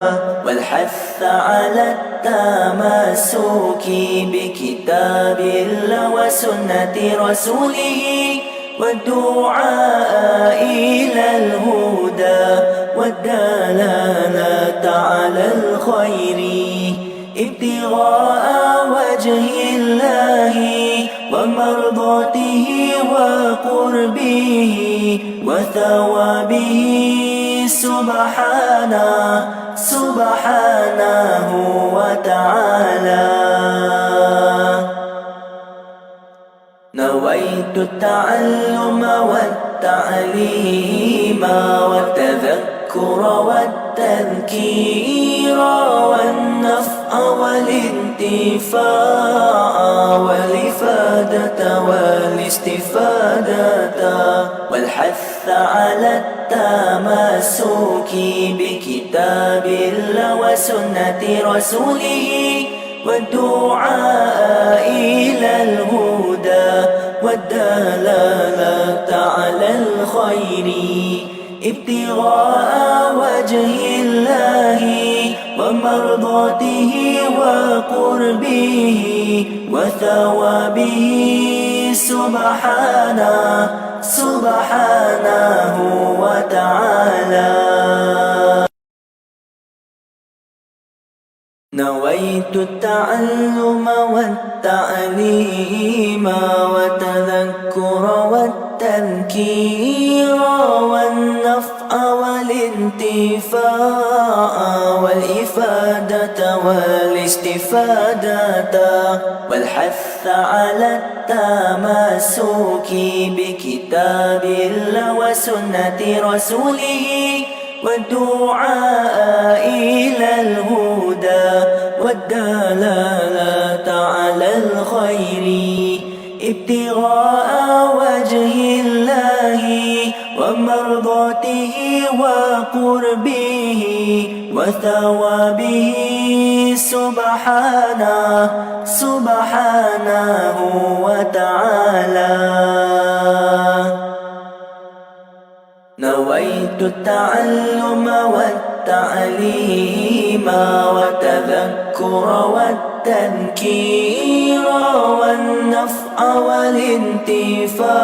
والحث على التمسك بكتاب الله وسنة رسوله والدعاء إلى الهدى والدلالة على الخير ابتغاء وجه الله ومرضاته وقربه وثوابه سبحانه وتعالى. نويت التعلم والتعليم والتذكر والتذكير والنفع والانتفاع والإفادة والاستفادة والحث على التمسك بكتاب الله وسنة رسوله والدعاء إلى الهدى والدلالة على الخير ابتغاء وجه الله ومرضاته وقربه وثوابه سبحانه وتعالى. نويت التعلم والتعليم والتذكر والتذكير والنفع والانتفاع والإفادة والاستفادة والحث على التمسك بكتاب الله وسنة رسوله والدعاء إلى الهدى والدلالة على الخير ابتغاء وجه الله ومرضاته وقربه وثوابه سبحانه وتعالى. نويت التعلم والتعليم والتذكر والتذكير والنفع والانتفاع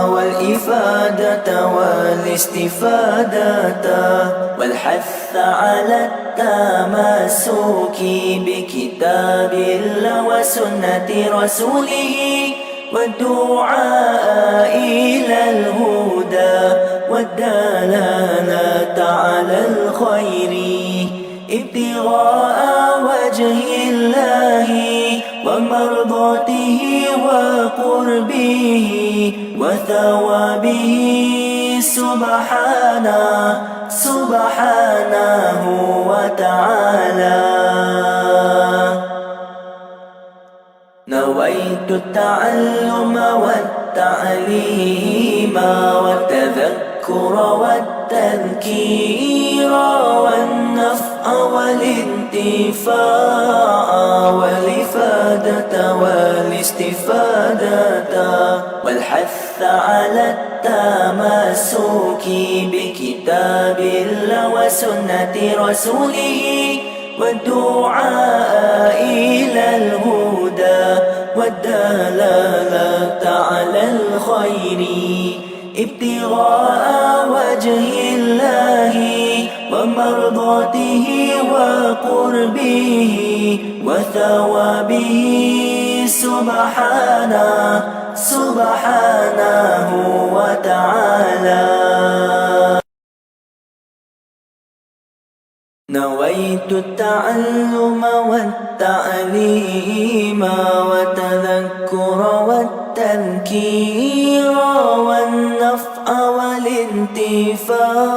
والإفادة والاستفادة والحث على التمسك بكتاب الله وسنة رسوله والدعاء إلى الهدى والدلالة على الخير ابتغاء وجه الله ومرضاته وقربه وثوابه سبحانه وتعالى. نويت التعلم والتعليم والتذكر والتذكير والنفع والانتفاع والإفادة والاستفادة والحث على التمسك بكتاب الله وسنة رسوله والدعاء إلى الهدى والدلالة على الخير ابتغاء وجه الله ومرضاته وقربه وثوابه سبحانه وتعالى. نويت التعلم والتعليم والتذكر والتذكير والنفع والانتفاع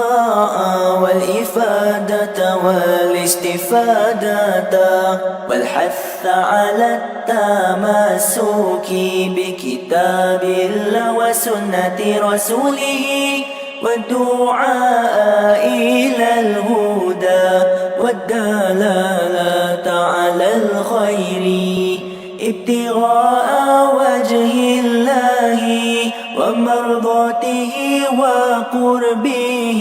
والإفادة والاستفادة والحث على التمسك بكتاب الله وسنة رسوله والدعاء إلى الهدى والدلالة على الخير ابتغاء وجه الله ومرضاته وقربه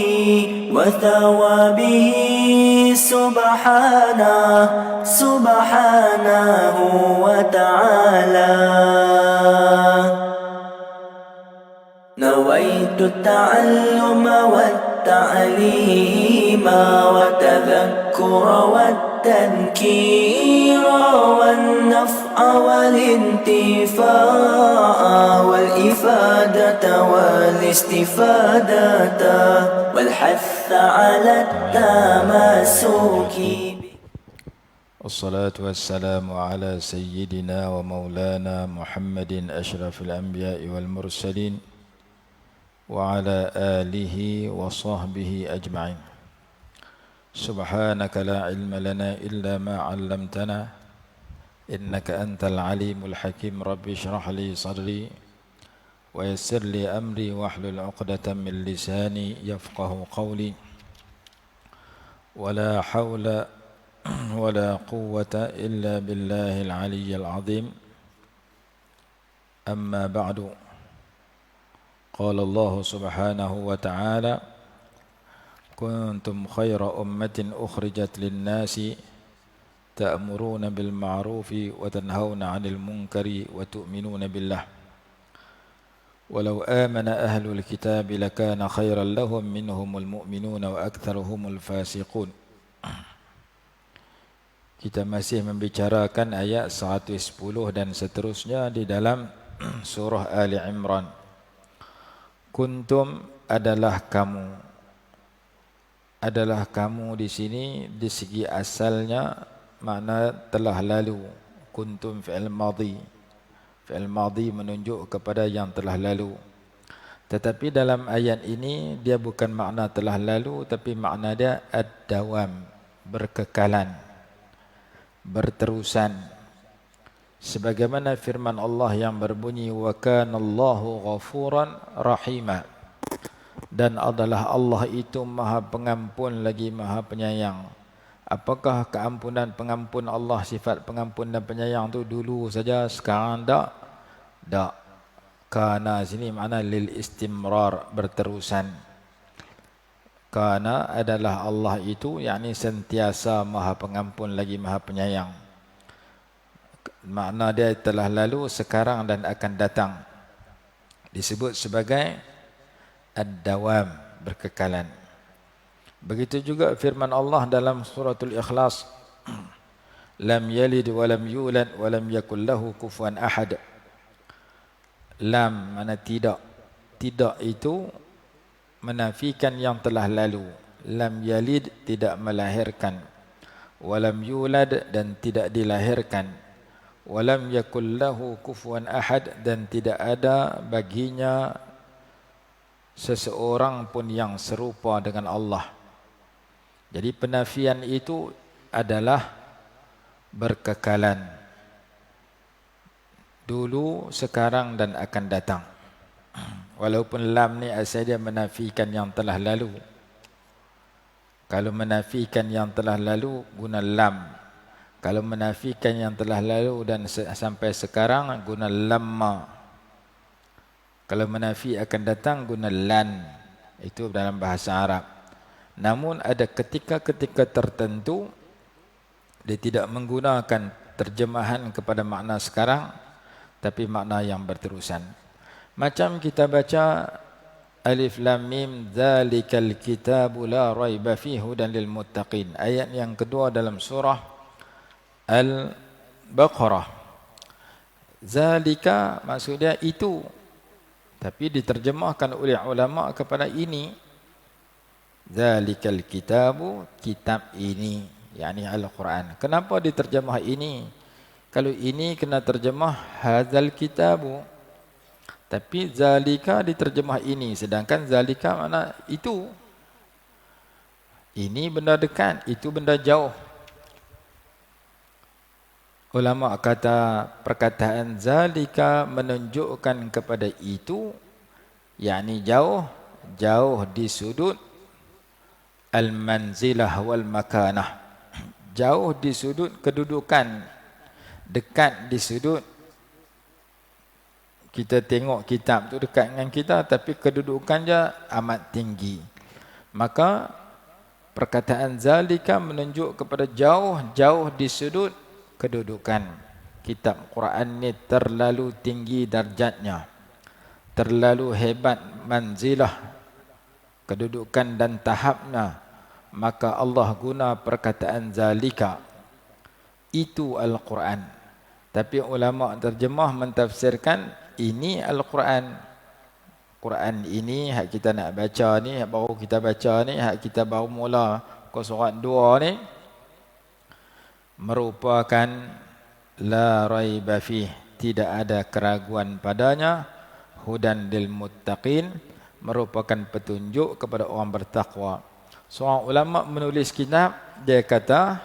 وثوابه سبحانه وتعالى نويت التعلم والتعليم والتذكر والتذكير والنفع والانتفاع والإفادة والاستفادة والحث على التمسك. والصلاة والسلام على سيدنا ومولانا محمد أشرف الأنبياء والمرسلين وعلى آله وصحبه أجمعين. سبحانك لا علم لنا إلا ما علمتنا إنك أنت العليم الحكيم. رب اشرح لي صدري ويسر لي أمري واحلل عقدة من لساني يفقه قولي. ولا حول ولا قوة إلا بالله العلي العظيم. أما بعد، قال الله سبحانه وتعالى: كنتم خير أمة أخرجت للناس تأمرون بالمعروف وتنهون عن المنكر وتؤمنون بالله ولو آمن أهل الكتاب لكان خيرا لهم منهم المؤمنون وأكثرهم الفاسقون. Kita masih membicarakan ayat 110 dan seterusnya di dalam surah Ali Imran. Kuntum adalah kamu di sini di segi asalnya makna telah lalu. Kuntum fi'il madhi. Fi'il madhi menunjuk kepada yang telah lalu. Tetapi dalam ayat ini dia bukan makna telah lalu, tapi makna dia ad-dawam, berkekalan, berterusan. Sebagaimana firman Allah yang berbunyi wa kana Allahu ghafuran rahima, dan adalah Allah itu Maha Pengampun lagi Maha Penyayang. Apakah keampunan pengampun Allah, sifat pengampun dan penyayang itu dulu saja, sekarang tak? Tak. Kana sini makna lil istimrar, berterusan. Kana adalah Allah itu, yakni sentiasa Maha Pengampun lagi Maha Penyayang. Makna dia telah lalu, sekarang dan akan datang. Disebut sebagai ad-dawam, berkekalan. Begitu juga firman Allah dalam suratul Ikhlas, lam yalid wa lam yulad wa lam yakul lahu kufuwan ahad. Lam mana tidak. Tidak itu menafikan yang telah lalu. Lam yalid, tidak melahirkan. Walam yulad, dan tidak dilahirkan. Walam yakul lahu kufuwan ahad, dan tidak ada baginya seseorang pun yang serupa dengan Allah. Jadi penafian itu adalah berkekalan. Dulu, sekarang dan akan datang. Walaupun lam ni asal dia menafikan yang telah lalu. Kalau menafikan yang telah lalu, guna lam. Kalau menafikan yang telah lalu dan sampai sekarang, guna lamma. Kalau menafi akan datang, guna lan. Itu dalam bahasa Arab. Namun ada ketika-ketika tertentu, dia tidak menggunakan terjemahan kepada makna sekarang, tapi makna yang berterusan. Macam kita baca Alif Lam Mim Zalikal Kitabu La Raiba Fihi Hudan Lil Muttaqin. Ayat yang kedua dalam surah Al-Baqarah. Zalika maksudnya itu, tapi diterjemahkan oleh ulama kepada ini. Zalikal Kitabu, kitab ini, yakni Al-Quran. Kenapa diterjemah ini? Kalau ini kena terjemah hadzal kitabu. Tapi zalika diterjemah ini, sedangkan zalika makna itu. Ini benda dekat, itu benda jauh. Ulama kata perkataan zalika menunjukkan kepada itu, yakni jauh, jauh di sudut al-manzilah wal makanah. Jauh di sudut kedudukan, dekat di sudut kita tengok kitab tu dekat dengan kita, tapi kedudukannya amat tinggi. Maka Perkataan zalika menunjuk kepada jauh di sudut kedudukan. Kitab Quran ni terlalu tinggi darjatnya, terlalu hebat manzilah, kedudukan dan tahapnya, maka Allah guna perkataan zalika. Itu Al-Quran. Tapi ulama terjemah mentafsirkan ini Al-Quran. Quran ini hak kita nak baca ni, hak baru kita baca ni, hak kita baru mula ke surat 2 ni, merupakan la raiba fih, tidak ada keraguan padanya, hudan lil muttaqin, merupakan petunjuk kepada orang bertakwa. Seorang ulama menulis kitab, dia kata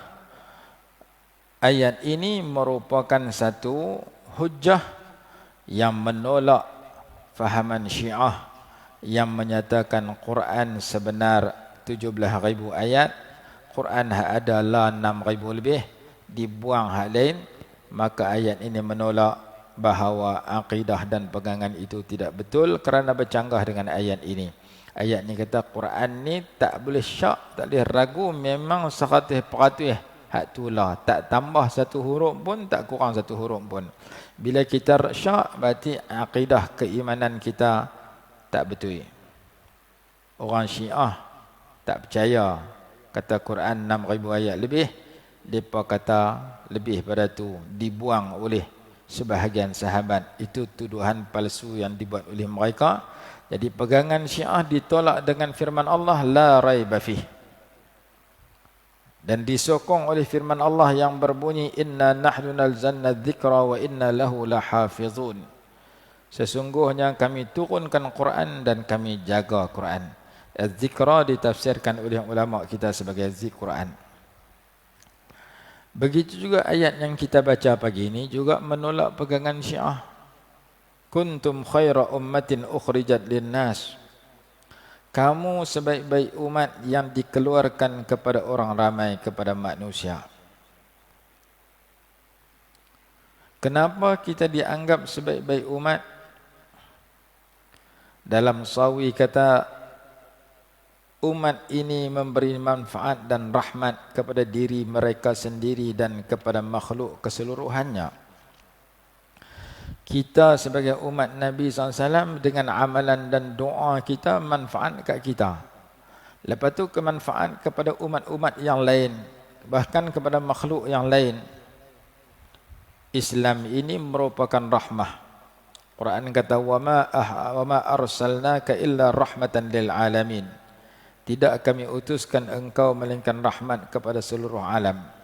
ayat ini merupakan satu hujjah yang menolak fahaman Syiah yang menyatakan Quran sebenar 17,000 ayat, Quran ada lah 6,000 lebih, dibuang hak lain. Maka ayat ini menolak bahawa akidah dan pegangan itu tidak betul kerana bercanggah dengan ayat ini. Ayat ni kata Quran ni tak boleh syak, tak boleh ragu, memang 100% hak tulah, tak tambah satu huruf pun, tak kurang satu huruf pun. Bila kita syak, berarti akidah keimanan kita tak betul. Orang Syiah tak percaya, kata Quran 6,000 ayat lebih, mereka kata lebih pada tu dibuang oleh sebahagian sahabat. Itu tuduhan palsu yang dibuat oleh mereka. Jadi pegangan Syiah ditolak dengan firman Allah la raiba fih, dan disokong oleh firman Allah yang berbunyi inna nahnu nazzalna dzikra wa inna lahu lahafizun. Sesungguhnya kami turunkan Quran dan kami jaga Quran. Az-zikra ditafsirkan oleh ulama kita sebagai Quran. Begitu juga ayat yang kita baca pagi ini juga menolak pegangan Syiah. Kuntum khaira ummatin ukhrijat linnas. Kamu sebaik-baik umat yang dikeluarkan kepada orang ramai, kepada manusia. Kenapa kita dianggap sebaik-baik umat? Dalam sawi kata, umat ini memberi manfaat dan rahmat kepada diri mereka sendiri dan kepada makhluk keseluruhannya. Kita sebagai umat Nabi SAW dengan amalan dan doa kita manfaat kat kita. Lepas tu kemanfaat kepada umat-umat yang lain, bahkan kepada makhluk yang lain. Islam ini merupakan rahmah. Quran kata wa ma arsalnaka illa rahmatan lil alamin. Tidak kami utuskan engkau melainkan rahmat kepada seluruh alam.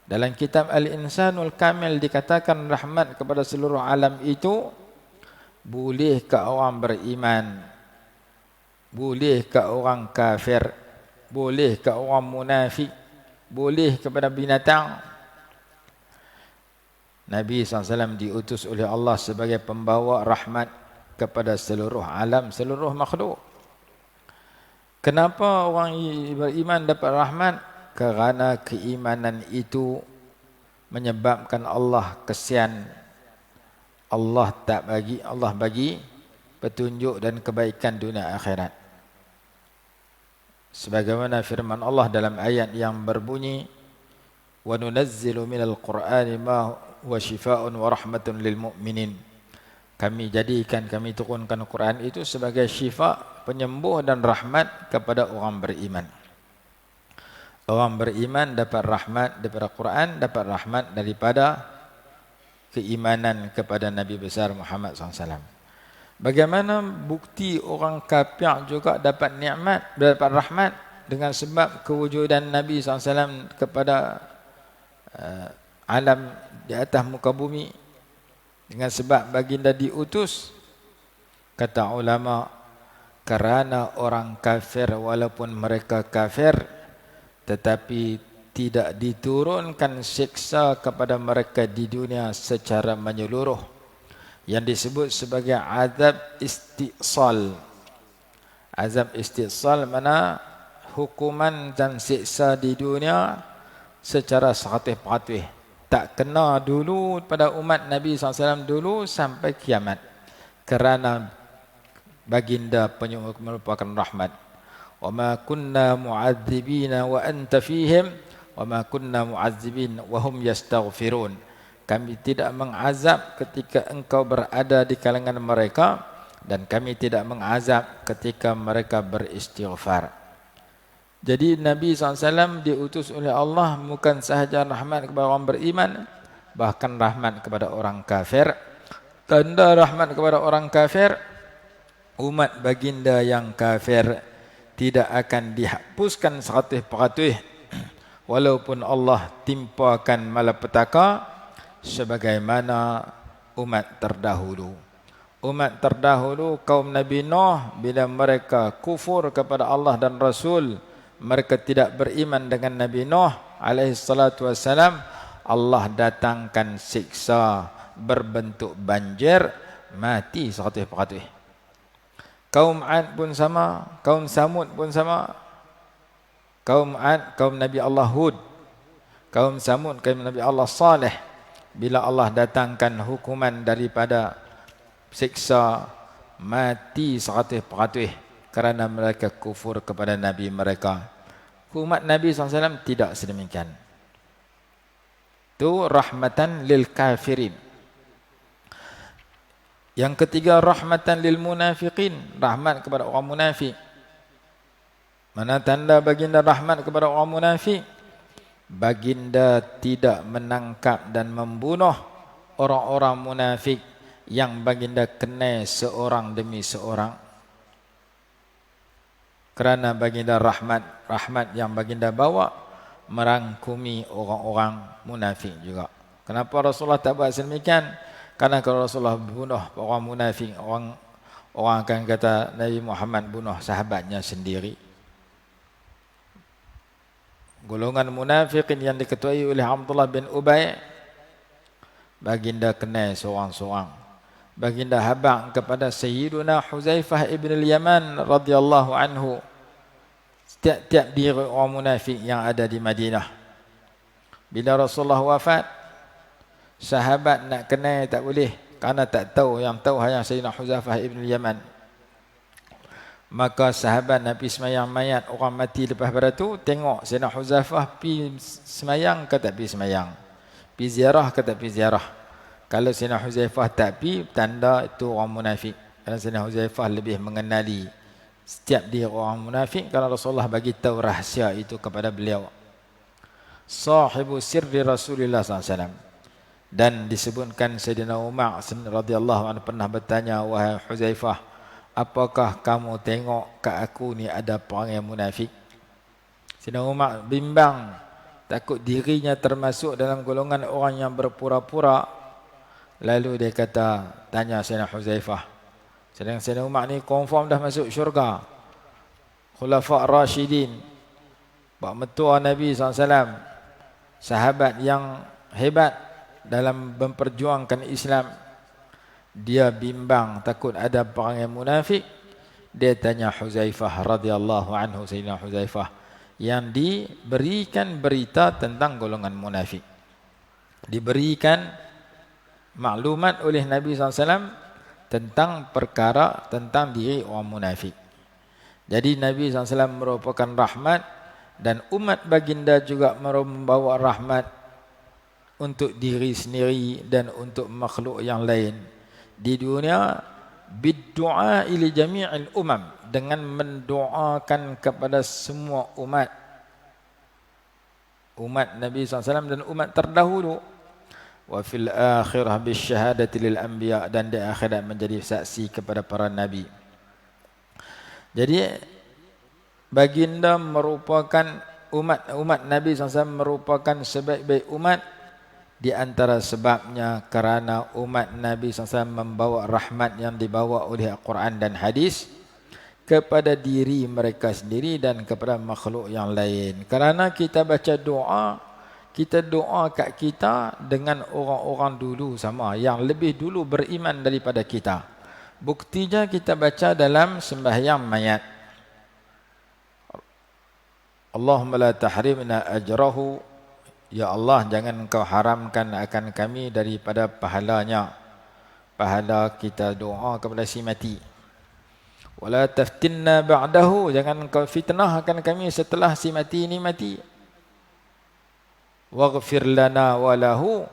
Dalam kitab Al-Insanul Kamil dikatakan rahmat kepada seluruh alam itu boleh ke orang beriman, boleh ke orang kafir, boleh ke orang munafik, boleh kepada binatang. Nabi SAW diutus oleh Allah sebagai pembawa rahmat kepada seluruh alam, seluruh makhluk. Kenapa orang beriman dapat rahmat? Kerana keimanan itu menyebabkan Allah kesian. Allah bagi petunjuk dan kebaikan dunia akhirat. Sebagaimana firman Allah dalam ayat yang berbunyi wa nunazzilu minal qur'ani ma huwa shifaa'un wa rahmatun lil mu'minin. Kami turunkan Quran itu sebagai syifa, penyembuh dan rahmat kepada orang beriman. Orang beriman dapat rahmat daripada Quran, dapat rahmat daripada keimanan kepada Nabi besar Muhammad SAW. Bagaimana bukti orang kafir juga dapat nikmat, dapat rahmat dengan sebab kewujudan Nabi SAW kepada alam di atas muka bumi, dengan sebab baginda diutus. Kata ulama, kerana orang kafir walaupun mereka kafir, tetapi tidak diturunkan siksa kepada mereka di dunia secara menyeluruh, yang disebut sebagai azab istisal. Azab istisal mana hukuman dan siksa di dunia secara 100%. Tak kena dulu pada umat Nabi SAW dulu sampai kiamat. Kerana baginda merupakan rahmat. wa ma kunna mu'adzibina wa anta fihim wa ma kunna mu'adzibin wa hum yastaghfirun. Kami tidak mengazab ketika engkau berada di kalangan mereka, dan kami tidak mengazab ketika mereka beristighfar. Jadi Nabi SAW diutus oleh Allah bukan sahaja rahmat kepada orang beriman, bahkan rahmat kepada orang kafir. Tanda rahmat kepada orang kafir, umat baginda yang kafir tidak akan dihapuskan 100% walaupun Allah timpakan malapetaka sebagaimana umat terdahulu. Umat terdahulu kaum Nabi Nuh, bila mereka kufur kepada Allah dan Rasul, mereka tidak beriman dengan Nabi Nuh alaihi salatu wassalam, Allah datangkan siksa berbentuk banjir, mati 100%. Kaum Ad pun sama, kaum Samud pun sama. Kaum Ad, kaum Nabi Allah Hud, kaum Samud, kaum Nabi Allah Saleh, bila Allah datangkan hukuman daripada siksa, mati 100% kerana mereka kufur kepada Nabi mereka. Umat Nabi SAW tidak sedemikian. Itu rahmatan lil kafirin. Yang ketiga, rahmatan lil munafiqin, rahmat kepada orang munafik. Mana tanda baginda rahmat kepada orang munafik? Baginda tidak menangkap dan membunuh orang-orang munafik yang baginda kenal seorang demi seorang. Kerana baginda rahmat yang baginda bawa merangkumi orang-orang munafik juga. Kenapa Rasulullah tak buat sedemikian? Karena kalau Rasulullah bunuh orang munafik, orang akan kata Nabi Muhammad bunuh sahabatnya sendiri. Golongan munafikin yang diketuai oleh Abdullah bin Ubay, baginda kenal seorang-seorang. Baginda habaq kepada Sayyiduna Huzaifah ibn al-Yaman radhiyallahu anhu setiap diri orang munafik yang ada di Madinah. Bila Rasulullah wafat, sahabat nak kenal tak boleh, kerana tak tahu, yang tahu hanya Sayyidina Huzaifah ibn al-Yaman. Maka sahabat Nabi semayang mayat orang mati lepas pada tu, tengok Sayyidina Huzaifah pi semayang ke tak pi semayang, pi ziarah ke tak pi ziarah. Kalau Sayyidina Huzaifah tak pi, tanda itu orang munafik. Kerana Sayyidina Huzaifah lebih mengenali setiap dia orang munafik, kerana Rasulullah bagi tahu rahsia itu kepada beliau. Sahibu sirri Rasulullah SAW. Dan disebutkan Sayyidina Umar radhiyallahu anhu pernah bertanya, wahai Huzaifah, apakah kamu tengok kat aku ni ada perangai munafik? Sayyidina Umar bimbang, takut dirinya termasuk dalam golongan orang yang berpura-pura. Lalu dia kata, tanya Sayyidina Huzaifah, sedang Sayyidina Umar ni confirm dah masuk syurga, Khulafa' Rashidin, Pak Mentua Nabi SAW, sahabat yang hebat dalam memperjuangkan Islam. Dia bimbang, takut ada perangai munafik. Dia tanya Huzaifah radhiyallahu anhu, Sayyidina Huzaifah, yang diberikan berita tentang golongan munafik, diberikan maklumat oleh Nabi SAW tentang perkara tentang diri orang munafik. Jadi Nabi SAW merupakan rahmat, dan umat baginda juga membawa rahmat untuk diri sendiri dan untuk makhluk yang lain di dunia. Biddu'a ila jami'il umam, dengan mendoakan kepada semua umat Nabi SAW dan umat terdahulu. Wa fil akhirah bisyahadati lil anbiya, dan di akhirat menjadi saksi kepada para nabi. Jadi baginda merupakan umat Nabi SAW merupakan sebaik-baik umat. Di antara sebabnya kerana umat Nabi SAW membawa rahmat yang dibawa oleh Al-Quran dan hadis kepada diri mereka sendiri dan kepada makhluk yang lain. Kerana kita baca doa, kita doa kat kita dengan orang-orang dulu sama, yang lebih dulu beriman daripada kita. Buktinya kita baca dalam sembahyang mayat, Allahumma la tahrimna ajrahu, ya Allah jangan engkau haramkan akan kami daripada pahalanya, pahala kita doa kepada si mati. Wala taftinna ba'dahu, jangan kau fitnahkan kami setelah si mati ini mati. Waghfir lana walahu,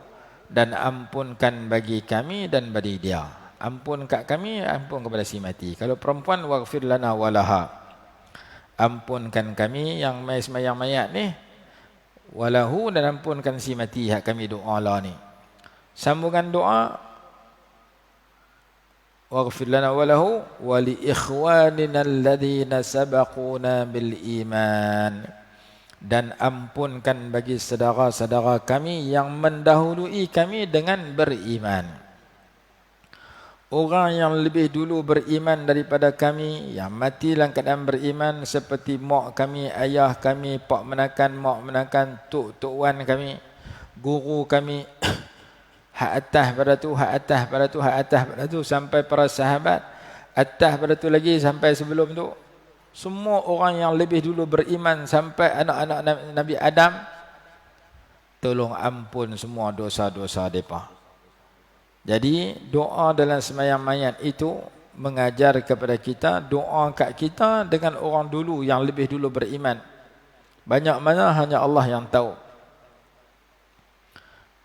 dan ampunkan bagi kami dan bagi dia. Ampun kat kami, ampun kepada si mati. Kalau perempuan, waghfir lana walaha, ampunkan kami yang mai semayang mayat ni, walahu, dan ampunkan si mati hak kami doa lah ni. Sambungan doa, waghfir lana walahu wa li ikhwanina alladhina sabaquna bil iman, dan ampunkan bagi saudara-saudara kami yang mendahului kami dengan beriman. Orang yang lebih dulu beriman daripada kami, yang mati dalam keadaan beriman, seperti mak kami, ayah kami, pak menakan, tok wan kami, guru kami, hak atas pada tu, hak atas pada tu, hak atas pada tu, sampai para sahabat, atas pada tu lagi sampai sebelum tu. Semua orang yang lebih dulu beriman sampai anak-anak Nabi Adam, tolong ampun semua dosa-dosa mereka. Jadi doa dalam sembahyang mayat itu mengajar kepada kita, doa kat kita dengan orang dulu yang lebih dulu beriman. Banyak mana hanya Allah yang tahu.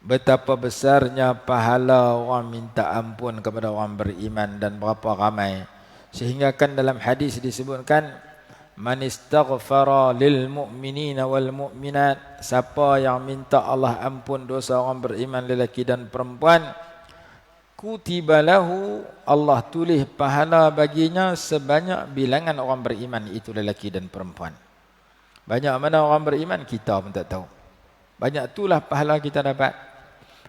Betapa besarnya pahala orang minta ampun kepada orang beriman dan berapa ramai. Sehingga kan dalam hadis disebutkan, man istaghfara lil mu'minina wal mu'minat, siapa yang minta Allah ampun dosa orang beriman lelaki dan perempuan, kutiba lahu, Allah tulis pahala baginya sebanyak bilangan orang beriman itu lelaki dan perempuan. Banyak mana orang beriman kita pun tak tahu. Banyak itulah pahala kita dapat.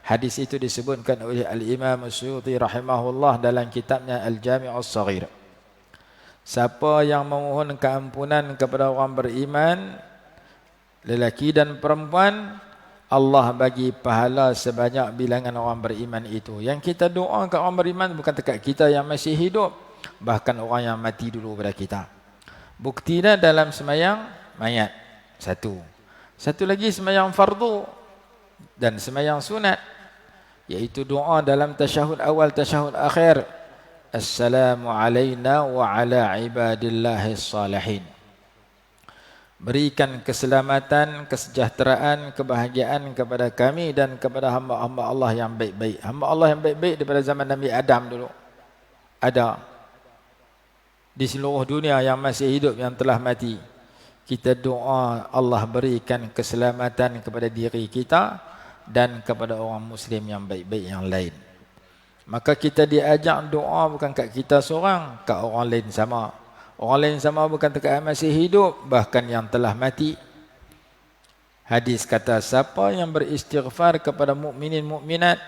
Hadis itu disebutkan oleh Al-Imam Suyuti rahimahullah dalam kitabnya Al-Jami' As-Saghir. Siapa yang memohon keampunan kepada orang beriman, lelaki dan perempuan, Allah bagi pahala sebanyak bilangan orang beriman itu. Yang kita doa ke orang beriman bukan dekat kita yang masih hidup, bahkan orang yang mati dulu pada kita. Buktinya dalam semayang mayat. Satu lagi semayang fardu dan semayang sunat, iaitu doa dalam tasyahud awal, tasyahud akhir. Assalamu alayna wa ala ibadillahis salihin. Berikan keselamatan, kesejahteraan, kebahagiaan kepada kami dan kepada hamba-hamba Allah yang baik-baik. Hamba Allah yang baik-baik daripada zaman Nabi Adam dulu ada di seluruh dunia, yang masih hidup, yang telah mati. Kita doa Allah berikan keselamatan kepada diri kita dan kepada orang Muslim yang baik-baik yang lain. Maka kita diajak doa bukan kat kita seorang, kat orang lain sama. Orang lain sama bukan dekat masih hidup, bahkan yang telah mati. Hadis kata, siapa yang beristighfar kepada mukminin mukminat,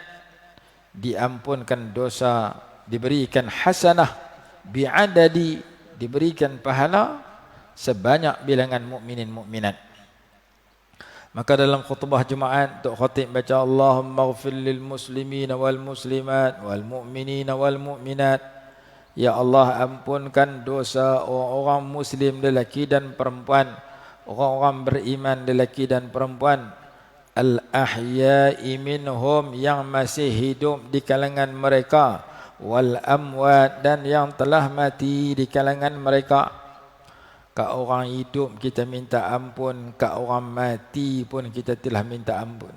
diampunkan dosa, diberikan hasanah bi'adadi, diberikan pahala sebanyak bilangan mukminin mukminat. Maka dalam khutbah Jumaat, Tok Khatib baca, Allahumma ighfir lil muslimina wal muslimat wal mu'minina wal mu'minat. Ya Allah, ampunkan dosa orang-orang Muslim lelaki dan perempuan, orang-orang beriman lelaki dan perempuan, al-ahya'i minhum, yang masih hidup di kalangan mereka, wal amwat, dan yang telah mati di kalangan mereka. Kat orang hidup kita minta ampun, kat orang mati pun kita telah minta ampun.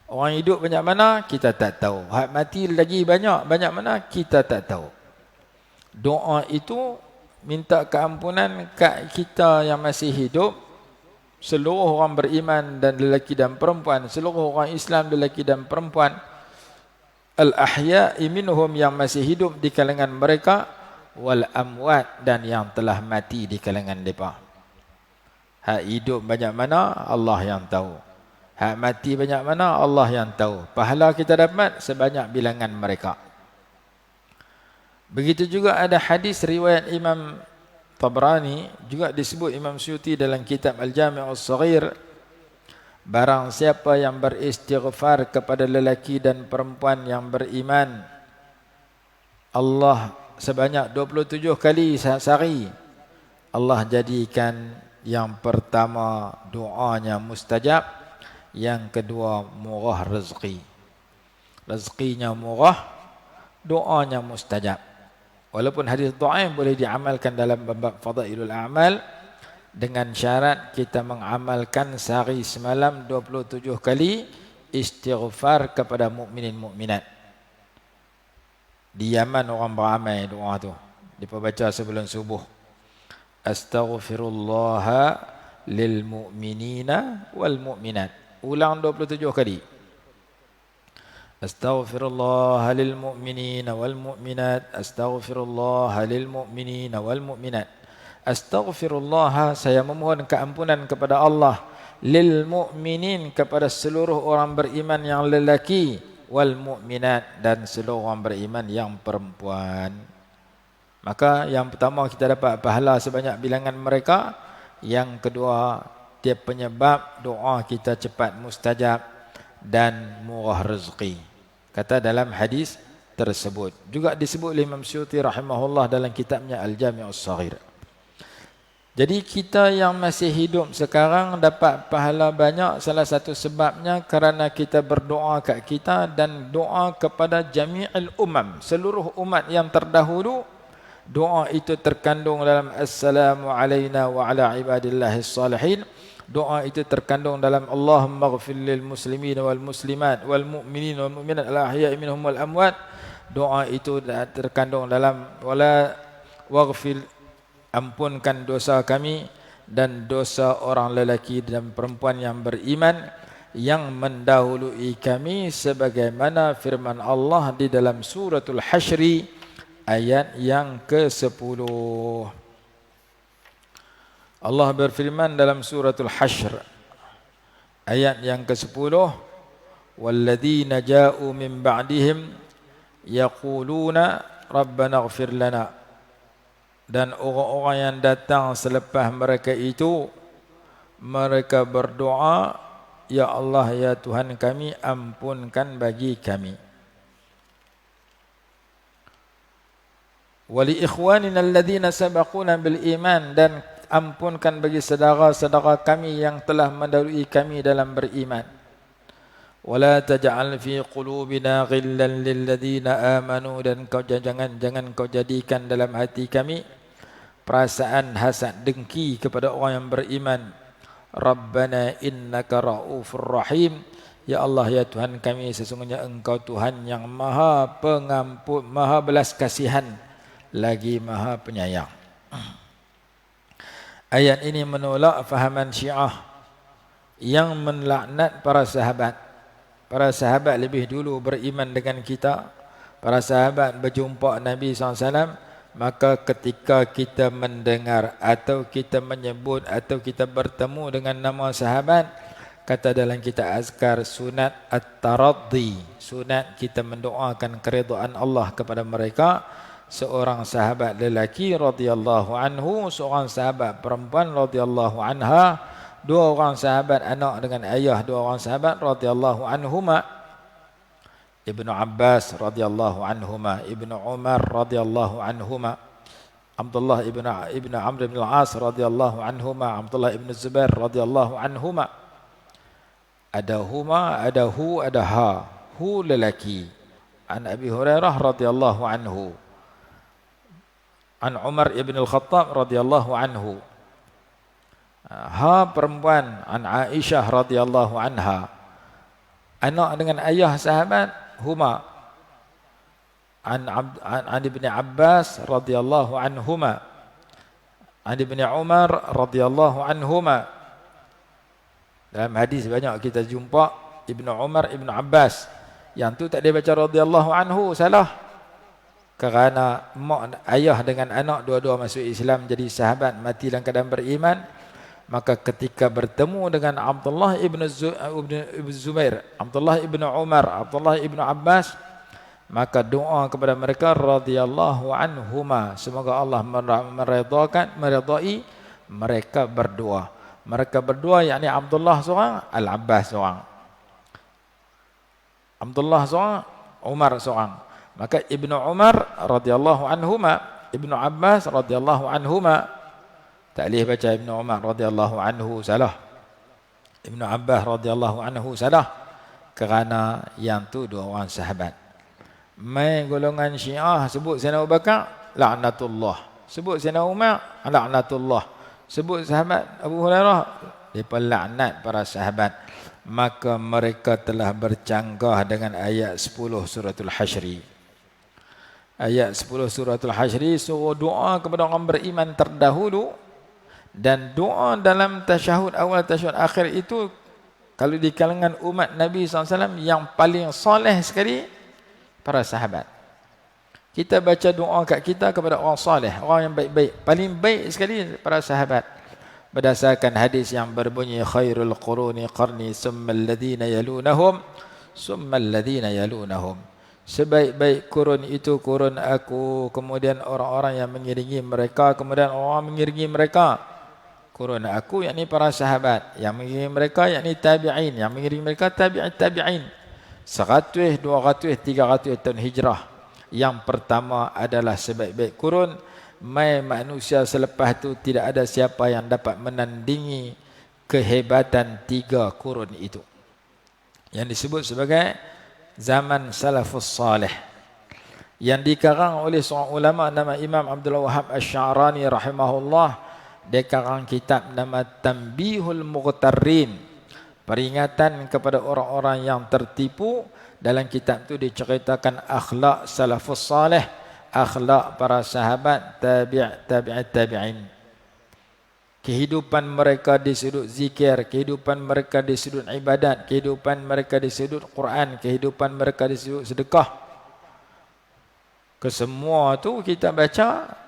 Orang hidup banyak mana kita tak tahu, hak mati lagi banyak mana kita tak tahu. Doa itu minta keampunan kat kita yang masih hidup, seluruh orang beriman dan lelaki dan perempuan, seluruh orang Islam lelaki dan perempuan, al-ahya'i minhum, yang masih hidup di kalangan mereka, wal amwat, dan yang telah mati di kalangan mereka. Hak hidup banyak mana Allah yang tahu, hak mati banyak mana Allah yang tahu. Pahala kita dapat sebanyak bilangan mereka. Begitu juga ada hadis riwayat Imam Tabrani, juga disebut Imam Suyuti dalam kitab Al-Jami' As-Saghir. Barang siapa yang beristighfar kepada lelaki dan perempuan yang beriman, Allah sebanyak 27 kali sehari, Allah jadikan yang pertama doanya mustajab, yang kedua murah rezeki. Rezekinya murah, doanya mustajab. Walaupun hadis dhaif boleh diamalkan dalam bab fadailul a'mal dengan syarat kita mengamalkan sehari semalam 27 kali istighfar kepada mukminin mukminat. Di Yaman orang beramai doa tu. Depa baca sebelum subuh. Astaghfirullah lil mu'minina wal mu'minat. Ulang 27 kali. Astaghfirullah lil mu'minina wal mu'minat. Astaghfirullah lil mu'minina wal mu'minat. Astaghfirullah, saya memohon keampunan kepada Allah, lil mu'minin, kepada seluruh orang beriman yang lelaki, wal mu'minat, dan seluruh orang beriman yang perempuan. Maka yang pertama kita dapat pahala sebanyak bilangan mereka. Yang kedua, dia penyebab doa kita cepat mustajab dan murah rezeki. Kata dalam hadis tersebut. Juga disebut oleh Imam Suyuti rahimahullah dalam kitabnya Al-Jami' As-Saghir. Jadi kita yang masih hidup sekarang dapat pahala banyak. Salah satu sebabnya kerana kita berdoa kat kita dan doa kepada jami'il umam, seluruh umat yang terdahulu. Doa itu terkandung dalam Assalamu alayna wa ala ibadillahis salihin. Doa itu terkandung dalam Allahumma ghfir lil muslimin wal muslimat wal mu'minin wal mu'minat al ahya'i minhum wal amwat. Doa itu terkandung dalam wala waghfir, ampunkan dosa kami dan dosa orang lelaki dan perempuan yang beriman yang mendahului kami, sebagaimana firman Allah di dalam suratul Hasyri ayat yang ke-10. Allah berfirman dalam suratul Hashr ayat yang ke-10, walladzina ja'u min ba'dihim yaquluna rabbana ighfir lana, dan orang-orang yang datang selepas mereka itu mereka berdoa, ya Allah, ya Tuhan kami, ampunkan bagi kami. Wali ikhwanina alladhina sabaquna bil iman, dan ampunkan bagi saudara-saudara kami yang telah mendahului kami dalam beriman. Wala taj'al fi qulubina ghillan lil ladzina amanu, dan jangan kau jadikan dalam hati kami perasaan hasad dengki kepada orang yang beriman. Rabbana innaka raufur rahim, ya Allah, ya Tuhan kami, sesungguhnya Engkau Tuhan yang Maha Pengampun, Maha belas kasihan, lagi Maha penyayang. Ayat ini menolak fahaman Syiah yang melaknat para sahabat. Para sahabat lebih dulu beriman dengan kita. Para sahabat berjumpa Nabi SAW. Maka ketika kita mendengar atau kita menyebut atau kita bertemu dengan nama sahabat, kata dalam kitab azkar, sunat at-taraddi, sunat kita mendoakan keridhaan Allah kepada mereka. Seorang sahabat lelaki radhiyallahu anhu, seorang sahabat perempuan radhiyallahu anha, dua orang sahabat anak dengan ayah, dua orang sahabat radhiyallahu anhuma, Ibnu Abbas radhiyallahu anhuma, Ibnu Umar radhiyallahu anhuma, Abdullah ibnu Amr bin al-As radhiyallahu anhuma, Abdullah ibnu Zubair radhiyallahu anhuma. Ada huma, ada hu, ada ha. Hu lelaki. An Abi Hurairah radhiyallahu anhu. An Umar ibn al-Khattab radhiyallahu anhu. Ha perempuan, an Aisyah radhiyallahu anha. Anak dengan ayah sahabat, huma. An Ibn Abbas radhiyallahu anhuma. An Ibn Umar radhiyallahu anhuma. Dalam hadis banyak kita jumpa Ibn Umar, Ibn Abbas. Yang tu tak dia baca radhiyallahu anhu, salah. Kerana mak, ayah dengan anak dua-dua masuk Islam jadi sahabat, mati dalam keadaan beriman. Maka ketika bertemu dengan Abdullah ibn Zubair, Abdullah ibn Umar, Abdullah ibn Abbas, maka doa kepada mereka radhiyallahu anhuma, semoga Allah meridai mereka berdua. Mereka berdua yakni Abdullah seorang, Al-Abbas seorang. Abdullah seorang, Umar seorang. Maka Ibnu Umar radhiyallahu anhuma, Ibnu Abbas radhiyallahu anhuma. Tak boleh baca Ibnu Umar radhiyallahu anhu, salah. Ibnu Abbas radhiyallahu anhu, salah. Kerana yang tu dua orang sahabat. Mai golongan Syiah sebut Sayyidina Abu Bakar, laknatullah. Sebut Sayyidina Umar, laknatullah. Sebut sahabat Abu Hurairah, mereka laknat para sahabat. Maka mereka telah bercanggah dengan ayat 10 suratul Hasyri. Ayat 10 suratul Hasyri suruh doa kepada orang beriman terdahulu, dan doa dalam tasyahud awal tasyahud akhir itu kalau di kalangan umat Nabi SAW yang paling soleh sekali para sahabat. Kita baca doa kat kita kepada orang soleh, orang yang baik-baik, paling baik sekali para sahabat. Berdasarkan hadis yang berbunyi khairul quruni qarni summa alladhina yalunahum summa alladhina yalunahum. Sebaik-baik kurun itu kurun aku, kemudian orang-orang yang mengiringi mereka, kemudian orang mengiringi mereka. Kurun aku yakni para sahabat, yang mengiringi mereka yakni tabi'in, yang mengiringi mereka tabi'in. 100, 200, 300 tahun hijrah. Yang pertama adalah sebaik-baik kurun. Mai manusia selepas itu tidak ada siapa yang dapat menandingi kehebatan 3 kurun itu, yang disebut sebagai zaman salafus salih, yang dikarang oleh seorang ulama nama Imam Abdul Wahhab Asy-Sya'rani rahimahullah. Dia karang kitab nama Tanbihul Mughtarrin, peringatan kepada orang-orang yang tertipu. Dalam kitab itu diceritakan akhlak salafus salih, akhlak para sahabat, tabi'in. Kehidupan mereka di sudut zikir, kehidupan mereka di sudut ibadat, kehidupan mereka di sudut Quran, kehidupan mereka di sudut sedekah. Kesemua tu kita baca,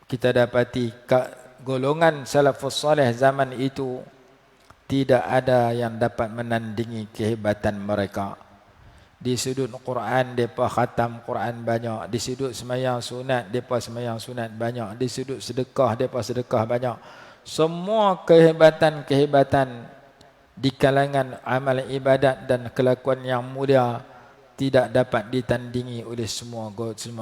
kita dapati golongan salafus salih zaman itu tidak ada yang dapat menandingi kehebatan mereka. Di sudut Quran, mereka khatam Quran banyak. Di sudut semayang sunat, mereka semayang sunat banyak. Di sudut sedekah, mereka sedekah banyak. Semua kehebatan-kehebatan di kalangan amal ibadat dan kelakuan yang mulia tidak dapat ditandingi oleh semua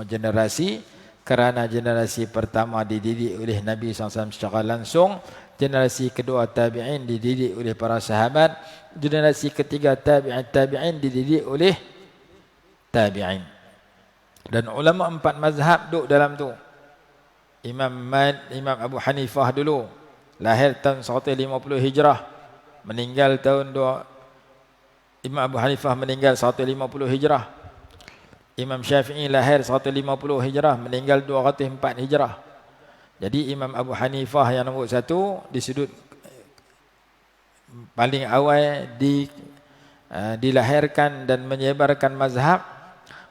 generasi. Kerana generasi pertama dididik oleh Nabi SAW secara langsung, generasi kedua tabi'in dididik oleh para sahabat, generasi ketiga tabi'in dididik oleh tabi'in. Dan ulama 4 mazhab duduk dalam tu. Imam Abu Hanifah dulu lahir tahun 150 Hijrah, meninggal tahun 2. Imam Abu Hanifah meninggal 150 Hijrah. Imam Syafi'i lahir 150 Hijrah, meninggal 204 Hijrah. Jadi Imam Abu Hanifah yang nombor 1 di sudut paling awal dilahirkan dan menyebarkan mazhab.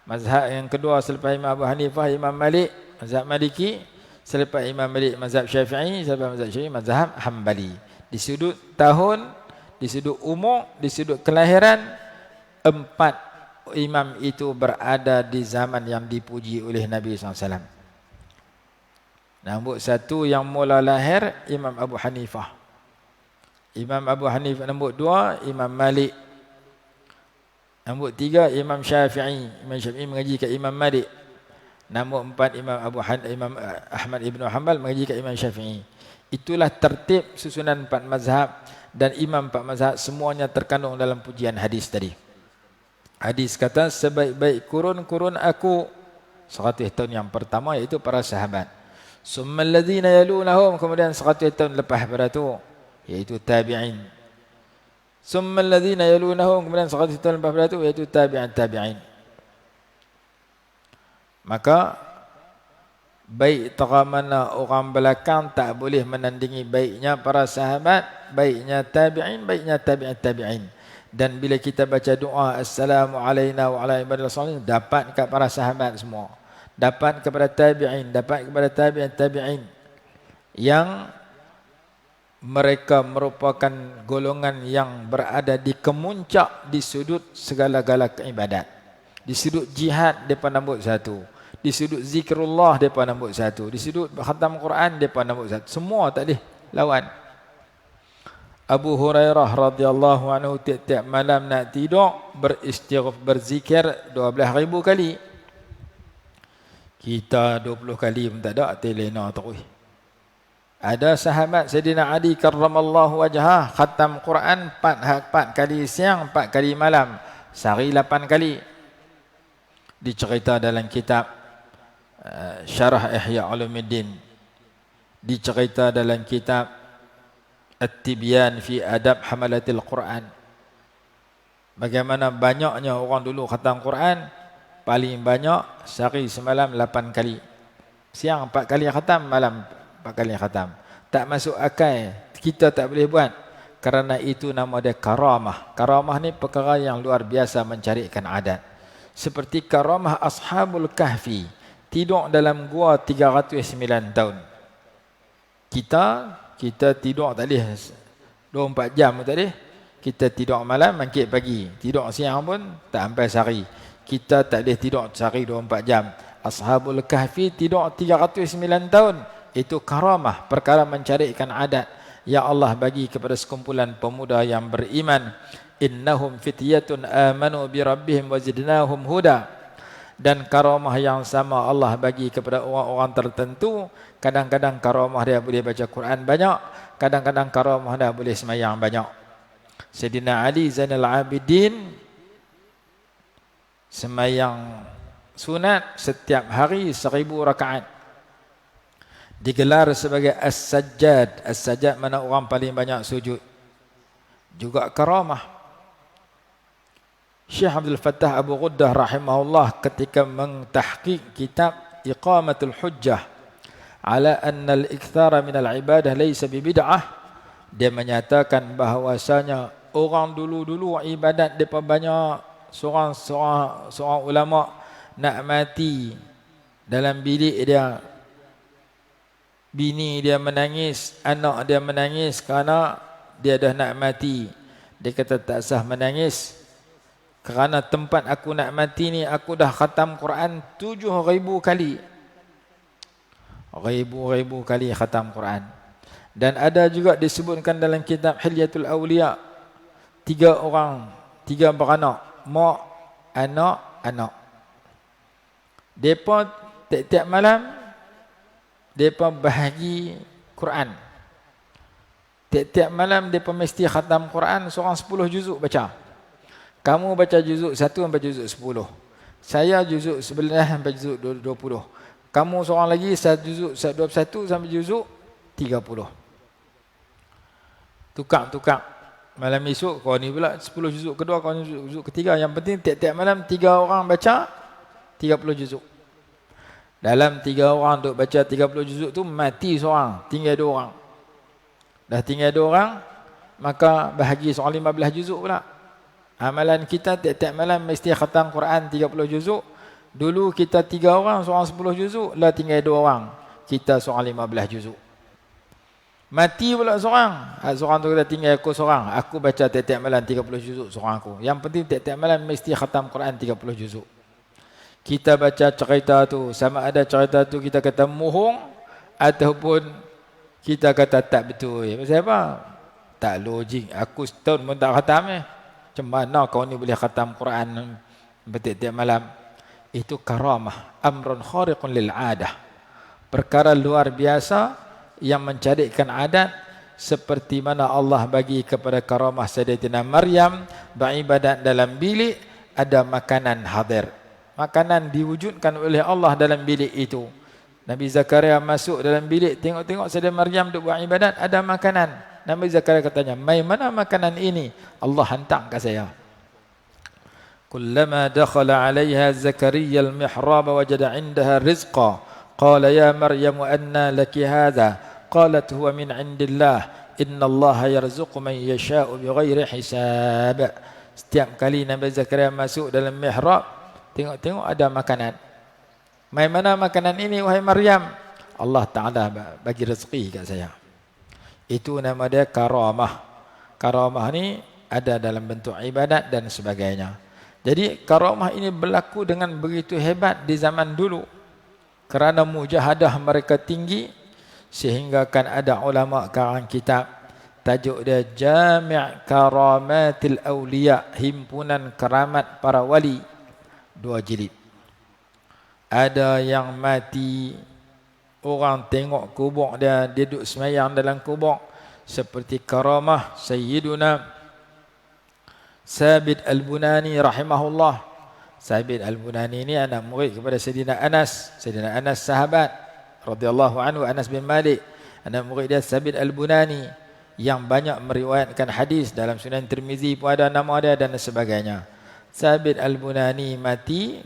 Mazhab yang kedua selepas Imam Abu Hanifah, Imam Malik, mazhab Maliki. Selepas Imam Malik, mazhab Syafi'i. Selepas mazhab Syafi'i, mazhab Hambali. Di sudut tahun, di sudut umur, di sudut kelahiran, 4 imam itu berada di zaman yang dipuji oleh Nabi SAW. Nombor 1 yang mula lahir Imam Abu Hanifah. Imam Abu Hanifah. Nombor 2 Imam Malik. Nombor 3 Imam Syafi'i. Imam Syafi'i mengaji kat Imam Malik. Nombor 4 Imam Ahmad Ibn Hanbal mengaji kat Imam Syafi'i. Itulah tertib susunan 4 mazhab, dan imam 4 mazhab semuanya terkandung dalam pujian hadis tadi. Hadis kata sebaik-baik kurun aku 100 tahun yang pertama iaitu para sahabat. Summal ladzina yalunahum, kemudian 100 tahun lepas pada itu iaitu tabi'in. Summal ladzina yalunahum, kemudian 100 tahun lepas pada itu iaitu tabi'in. Maka baik mana orang belakang tak boleh menandingi baiknya para sahabat, baiknya tabi'in, baiknya tabi'in. Dan bila kita baca doa assalamu alayna wa ala ibadillah salihin, dapat kepada para sahabat semua, dapat kepada tabi'in, dapat kepada tabi'in yang mereka merupakan golongan yang berada di kemuncak di sudut segala-gala ibadat. Di sudut jihad mereka nombor 1, di sudut zikrullah mereka nombor 1, di sudut khatam Quran mereka nombor 1. Semua tak boleh lawan. Abu Hurairah radhiyallahu anhu tiap-tiap malam nak tidur berzikir 12,000 kali. Kita 20 kali pun tak ada, telena terus. Ada sahabat Sayyidina Ali karramallahu wajhah khatam Quran 4 kali siang, 4 kali malam, sehari 8 kali. Dicerita dalam kitab Syarah Ihya Ulumuddin, dicerita dalam kitab At-Tibyan fi Adab Hamalatil Quran, bagaimana banyaknya orang dulu khatam Quran. Paling banyak sehari semalam 8 kali. Siang 4 kali khatam, malam 4 kali khatam. Tak masuk akal, kita tak boleh buat. Kerana itu nama dia karamah. Karamah ni perkara yang luar biasa mencarikan adat. Seperti karamah Ashabul Kahfi, tidur dalam gua 309 tahun. Kita tidur tak boleh 24 jam tak boleh. Kita tidur malam, bangkit pagi. Tidur siang pun tak sampai sehari. Kita tak boleh tidur sehari 24 jam. Ashabul Kahfi tidur 309 tahun. Itu karamah, perkara mencarikan adat yang Allah bagi kepada sekumpulan pemuda yang beriman. Innahum fityatun amanu bi rabbihim wa zidnahum huda. Dan karamah yang sama Allah bagi kepada orang-orang tertentu. Kadang-kadang karamah dia boleh baca Quran banyak, kadang-kadang karamah dia boleh semayang banyak. Sayyidina Ali Zainal Abidin semayang sunat setiap hari 1000 rakaat. Digelar sebagai As-Sajjad. As-Sajjad mana orang paling banyak sujud. Juga karamah. Syekh Abdul Fattah Abu Ghuddah rahimahullah ketika mentahqiq kitab Iqamatul Hujjah ala anna al-ikthara min al-ibadah laysa bibid'ah, dia menyatakan bahawasanya orang dulu-dulu ibadat depa banyak. Seorang ulama nak mati dalam bilik dia, bini dia menangis, anak dia menangis kerana dia dah nak mati. Dia kata tak sah menangis, kerana tempat aku nak mati ni aku dah khatam Quran 7,000 kali. Ribu-ribu kali khatam Quran. Dan ada juga disebutkan dalam kitab Hilyatul Awliya, 3 beranak, mak, anak. Depa tiap-tiap malam depa bahagi Quran. Tiap-tiap malam depa mesti khatam Quran seorang 10 juzuk baca. Kamu baca juzuk 1 sampai juzuk 10. Saya juzuk 11 sampai juzuk 20. Kamu seorang lagi juzuk 21 sampai juzuk 30. Tukar. Malam esok kau ni pula 10 juzuk kedua, kau ni juzuk ketiga. Yang penting tiap-tiap malam 3 orang baca 30 juzuk. Dalam 3 orang duk baca 30 juzuk tu mati seorang, tinggal 2 orang. Dah tinggal 2 orang, maka bahagi seorang 15 juzuk pula. Amalan kita tiap-tiap malam mesti khatam Quran 30 juzuk. Dulu kita 3 orang, seorang 10 juzuk, lah tinggal 2 orang. Kita seorang 15 juzuk. Mati pula seorang. Seorang tu kata tinggal aku seorang. Aku baca tiap-tiap malam 30 juzuk seorang aku. Yang penting tiap-tiap malam mesti khatam Quran 30 juzuk. Kita baca cerita tu, sama ada cerita tu kita kata mohong ataupun kita kata tak betul. Pasal apa? Tak logik. Aku setahun pun tak khatam . Macam mana kau ni boleh khatam Quran tiap-tiap malam? Itu karamah. Amrun khariqun lil'adah. Perkara luar biasa yang mencarikan adat, seperti mana Allah bagi kepada karamah Sayyidatina Maryam beribadat dalam bilik, ada makanan hadir. Makanan diwujudkan oleh Allah dalam bilik itu. Nabi Zakaria masuk dalam bilik, tengok-tengok Sayyidatina Maryam duk buat ibadat, ada makanan. Nabi Zakaria katanya, "Mai mana makanan ini?" Allah hantar ke saya. Kullama dakhala 'alayha Zakaria al-mihrab wajada 'indaha rizqa. Qala ya Maryam anna laki hadha? Qalat huwa min 'indillah. Innallaha yarzuqu man yasha'u bighairi hisab. Setiap kali Nabi Zakaria masuk dalam mihrab, tengok-tengok ada makanan. Mai mana makanan ini wahai Maryam? Allah Ta'ala bagi rezeki kat saya. Itu nama dia karamah. Karamah ni ada dalam bentuk ibadat dan sebagainya. Jadi karamah ini berlaku dengan begitu hebat di zaman dulu. Kerana mujahadah mereka tinggi, sehingga kan ada ulama karang kitab, tajuk dia Jami' Karamatil Awliya, himpunan keramat para wali, 2 jilid. Ada yang mati, orang tengok kubur dia duduk semayang dalam kubur, seperti karamah Sayyiduna Sabit Al-Bunani rahimahullah. Sabit Al-Bunani ini anak murid kepada Sayyidina Anas. Sayyidina Anas sahabat radhiyallahu anhu, Anas bin Malik. Anak murid dia Sabit Al-Bunani yang banyak meriwayatkan hadis. Dalam Sunan Tirmizi pun ada nama dia dan sebagainya. Sabit Al-Bunani mati,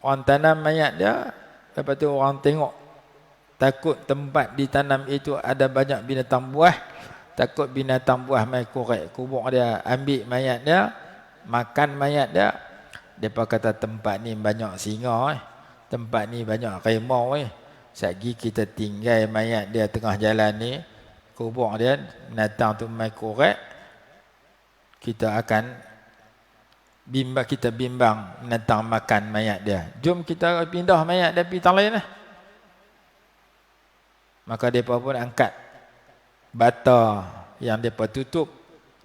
orang tanam mayat dia, lepas tu orang tengok, takut tempat ditanam itu ada banyak binatang buah, takut binatang buah mai korek kubur dia, ambil mayat dia, makan mayat dia. Depa kata tempat ni banyak singa, tempat ni banyak harimau. Satgi kita tinggal mayat dia tengah jalan ni, kubur dia, binatang tu mai korek, kita akan bimbang binatang makan mayat dia. Jom kita pindah mayat dia pergi tempat lain lah. Maka mereka pun angkat bata yang mereka tutup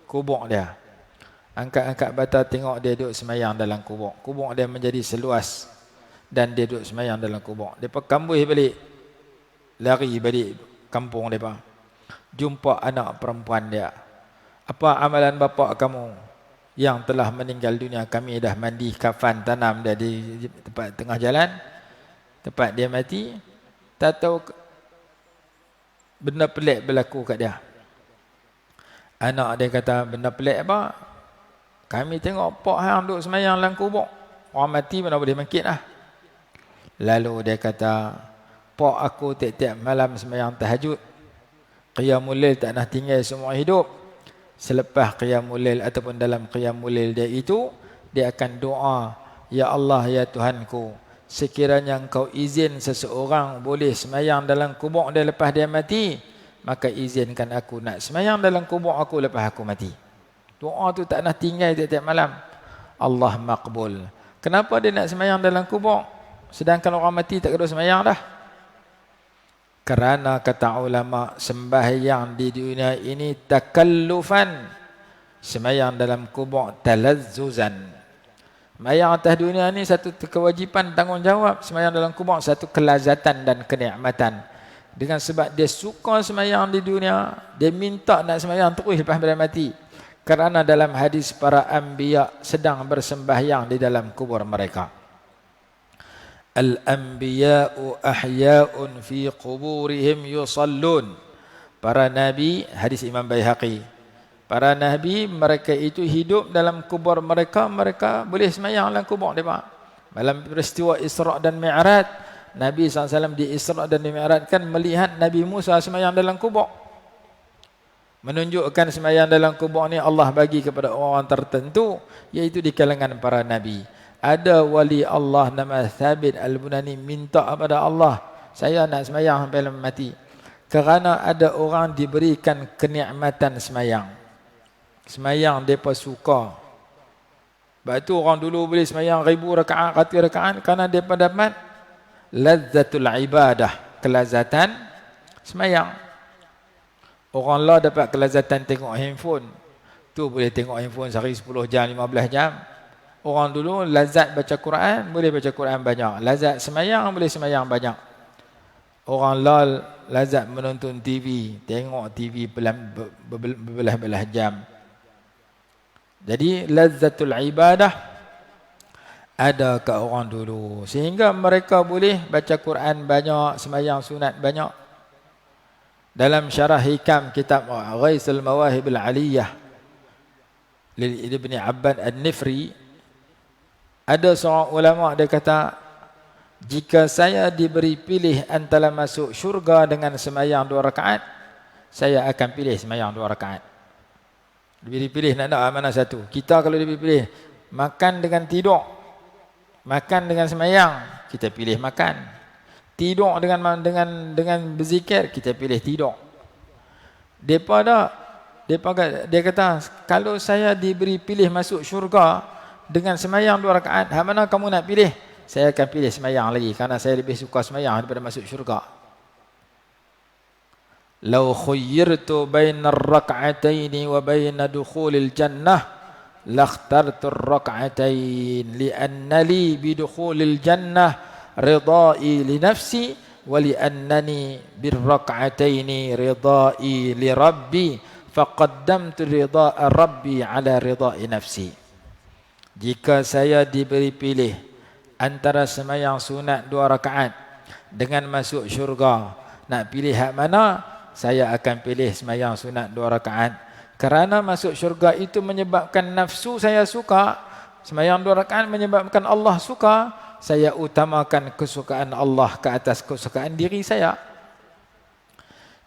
kubur dia. Angkat-angkat bata, tengok dia duduk semayang dalam kubur. Kubur dia menjadi seluas dan dia duduk semayang dalam kubur. Mereka kambuh balik, lari balik kampung mereka. Jumpa anak perempuan dia. Apa amalan bapa kamu yang telah meninggal dunia? Kami dah mandi kafan, tanam dia di tempat tengah jalan, tempat dia mati. Tak tahu benda pelik berlaku kat dia. Anak dia kata, benda pelik apa? Kami tengok pak hang duduk semayang dalam kubur. Orang mati mana boleh bangkit lah. Lalu dia kata, pak aku tiap-tiap malam semayang tahajud, qiyamul lail tak nak tinggal semua hidup. Selepas qiyamul lail ataupun dalam qiyamul lail dia itu, dia akan doa, ya Allah, ya Tuhanku, sekiranya engkau izin seseorang boleh semayang dalam kubur dia lepas dia mati, maka izinkan aku nak semayang dalam kubur aku lepas aku mati. Doa tu tak nak tinggal tiap-tiap malam. Allah makbul. Kenapa dia nak semayang dalam kubur, sedangkan orang mati tak kena semayang dah? Kerana kata ulama, sembahyang di dunia ini takallufan, semayang dalam kubur talazzuzan. Semayang atas dunia ni satu kewajipan, tanggungjawab. Semayang dalam kubur satu kelazatan dan kenikmatan. Dengan sebab dia suka semayang di dunia, dia minta nak semayang terus lepas dia mati. Kerana dalam hadis para anbiya sedang bersembahyang di dalam kubur mereka. Al-anbiya'u ahya'un fi quburihim yusallun. Para nabi, hadis Imam Baihaqi, para nabi mereka itu hidup dalam kubur mereka, mereka boleh semayang dalam kubur mereka. Dalam peristiwa Isra' dan Mi'raj, Nabi SAW di Isra' dan di Mi'raj kan melihat Nabi Musa semayang dalam kubur. Menunjukkan semayang dalam kubur ni Allah bagi kepada orang tertentu, iaitu di kalangan para nabi. Ada wali Allah nama Sabit Al-Bunani minta kepada Allah, saya nak semayang sampai mati. Kerana ada orang diberikan kenikmatan semayang. Semayang mereka suka. Sebab itu orang dulu boleh semayang 1000 rakaat, ratus rakaat, kerana mereka dapat lazzatul ibadah, kelazatan semayang. Orang lah dapat kelazatan tengok handphone. Tu boleh tengok handphone sehari 10 jam, 15 jam. Orang dulu lazat baca Quran, boleh baca Quran banyak. Lazat semayang, boleh semayang banyak. Orang lah lazat menonton TV, tengok TV berbelah-belah jam. Jadi lazzatul ibadah ada ke orang dulu. Sehingga mereka boleh baca Quran banyak, semayang sunat banyak. Dalam syarah hikam kitab Ghaisul Mawahib Al-Aliyah Ibn Abbad An-Nifri, ada seorang ulama dia kata, jika saya diberi pilih antara masuk syurga dengan semayang 2 rakaat, saya akan pilih semayang 2 rakaat. Diberi pilih nak mana satu? Kita kalau diberi pilih makan dengan tidur, makan dengan semayang, kita pilih makan. Tidur dengan berzikir, kita pilih tidur. Dia kata, kalau saya diberi pilih masuk syurga dengan semayang 2 rakaat, hak mana kamu nak pilih? Saya akan pilih semayang lagi, kerana saya lebih suka semayang daripada masuk syurga. Lau khuyyirtu baina ar-rak'ataini wa baina dukhulil jannah lakhtartu ar-rak'atain li'anna li bidukhulil jannah ridai li nafsi wa li annani birrak'ataini ridai li rabbi faqaddamtu ridai rabbi ala ridai nafsi. jika saya diberi pilih antara sembahyang sunat 2 rakaat dengan masuk syurga, nak pilih hak mana? Saya akan pilih sembahyang sunat 2 rakaat. Kerana masuk syurga itu menyebabkan nafsu saya suka, sembahyang 2 rakaat menyebabkan Allah suka, saya utamakan kesukaan Allah ke atas kesukaan diri saya.